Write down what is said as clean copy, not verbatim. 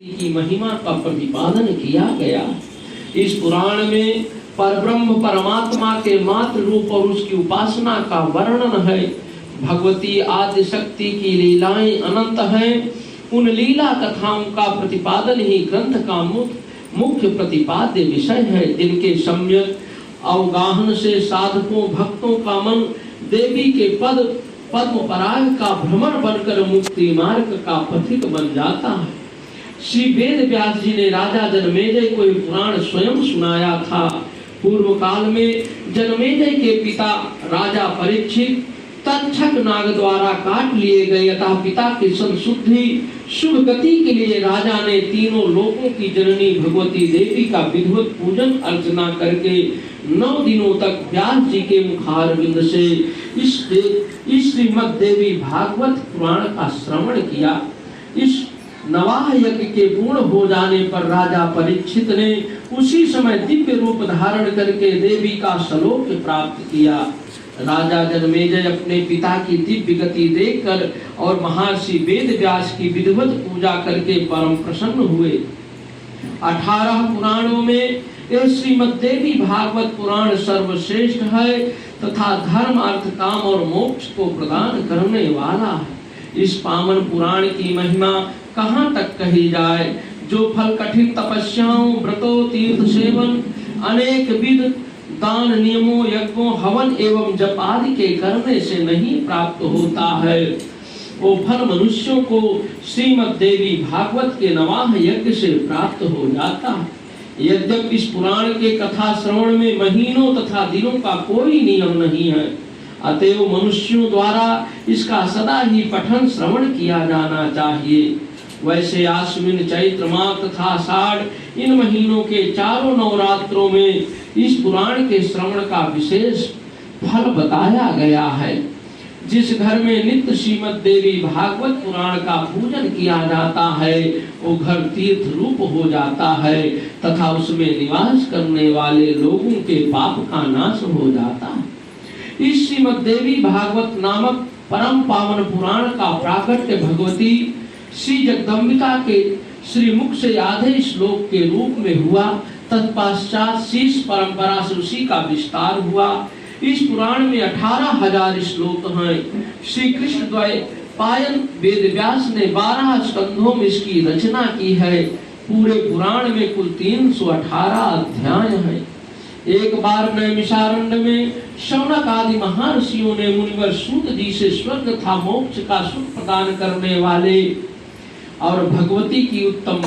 की महिमा का प्रतिपादन किया गया। इस पुराण में परब्रह्म परमात्मा के मात्र रूप और उसकी उपासना का वर्णन है। भगवती आदि शक्ति की लीलाएं अनंत हैं। उन लीला कथाओं का प्रतिपादन ही ग्रंथ का मुख्य प्रतिपाद्य विषय है, जिनके सम्यक अवगाहन से साधकों भक्तों का मन देवी के पद्म पराग का भ्रमण बनकर मुक्ति मार्ग का पथिक बन जाता है। श्री वेद व्यास जी ने राजा जनमेजय को ये पुराण स्वयं सुनाया था। पूर्व काल में जनमेजय के पिता राजा परीक्षित तक्षक नाग द्वारा काट लिए गए, अतः पिता की संशुद्धि शुभ गति के लिए राजा ने तीनों लोकों की जननी भगवती देवी का विधिवत पूजन अर्चना करके 9 दिनों तक व्यास जी के मुखारविंद से इस श्रीमद् देवी भागवत पुराण का श्रवण किया। इस नवाह यज्ञ के पूर्ण हो जाने पर राजा परीक्षित ने उसी समय दिव्य रूप धारण करके देवी का सलोक प्राप्त किया। राजा जनमेजय अपने पिता की दिव्य गति देखकर और महर्षि वेद व्यास की विधिवत पूजा करके परम प्रसन्न हुए। 18 पुराणों में यह श्रीमद् देवी भागवत पुराण सर्वश्रेष्ठ है तथा धर्म अर्थ काम और मोक्ष को प्रदान करने वाला है। इस पावन पुराण की महिमा कहाँ तक कही जाए, जो फल कठिन तपस्याओं व्रतों तीर्थ सेवन अनेक विध दान नियमों यज्ञों हवन एवं जप आदि के करने से नहीं प्राप्त होता है, वो फल मनुष्यों को श्रीमद् देवी भागवत के नवाह यज्ञ से प्राप्त हो जाता है। यद्यपि इस पुराण के कथा श्रवण में महीनों तथा दिनों का कोई नियम नहीं है, अतएव मनुष्यों द्वारा इसका सदा ही पठन श्रवण किया जाना चाहिए। वैसे आश्विन चैत्र माघ तथा आषाढ़ इन महीनों के चारों नवरात्रों में इस पुराण के श्रवण का विशेष फल बताया गया है। जिस घर में नित्य श्रीमद् देवी भागवत पुराण का पूजन किया जाता है, वो घर तीर्थ रूप हो जाता है तथा उसमें निवास करने वाले लोगों के पाप का नाश हो जाता है। इस श्रीमद् देवी भागवत नामक परम पावन पुराण का प्राकट्य भगवती श्री जगदम्बिका के श्रीमुख से आधे श्लोक के रूप में हुआ। तत्पश्चात शीश परंपरा से उसी का विस्तार हुआ। इस पुराण में 18,000 श्लोक हैं। श्री कृष्ण द्वैपायन वेद व्यास ने 12 स्कंधों में इसकी रचना की है। पूरे पुराण में कुल 318 अध्याय हैं। एक बार नैमिषारण्य में शौनक आदि महर्षियों ने मुनिवर सूत जी से स्वर्ग तथा मोक्ष का सुख प्रदान करने वाले और भगवती की उत्तम